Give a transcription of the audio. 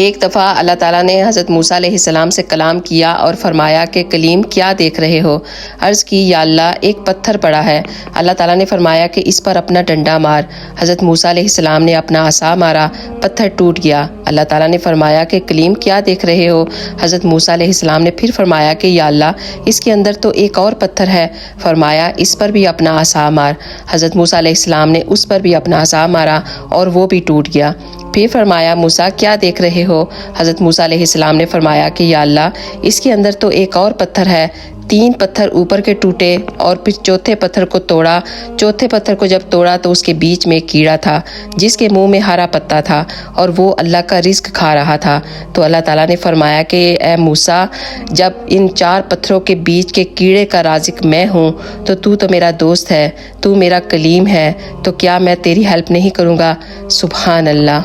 ایک دفعہ اللہ تعالیٰ نے حضرت موسیٰ علیہ السلام سے کلام کیا اور فرمایا کہ کلیم کیا دیکھ رہے ہو؟ عرض کی یا اللہ ایک پتھر پڑا ہے۔ اللہ تعالیٰ نے فرمایا کہ اس پر اپنا ڈنڈا مار۔ حضرت موسیٰ علیہ السلام نے اپنا عصا مارا، پتھر ٹوٹ گیا۔ اللہ تعالیٰ نے فرمایا کہ کلیم کیا دیکھ رہے ہو؟ حضرت موسیٰ علیہ السلام نے پھر فرمایا کہ یا اللہ اس کے اندر تو ایک اور پتھر ہے۔ فرمایا اس پر بھی اپنا عصا مار۔ حضرت موسیٰ علیہ السلام نے اس پر بھی اپنا عصا مارا اور وہ بھی ٹوٹ گیا۔ پھر فرمایا موسیٰ کیا دیکھ رہے ہو؟ حضرت موسیٰ علیہ السلام نے فرمایا کہ یا اللہ اس کے اندر تو ایک اور پتھر ہے۔ 3 پتھر اوپر کے ٹوٹے اور پھر چوتھے پتھر کو توڑا۔ چوتھے پتھر کو جب توڑا تو اس کے بیچ میں ایک کیڑا تھا جس کے منہ میں ہرا پتا تھا اور وہ اللہ کا رزق کھا رہا تھا۔ تو اللہ تعالیٰ نے فرمایا کہ اے موسیٰ جب ان 4 پتھروں کے بیچ کے کیڑے کا رازق میں ہوں تو میرا دوست ہے، تو میرا کلیم ہے، تو کیا میں تیری ہیلپ نہیں کروں گا؟ سبحان اللہ۔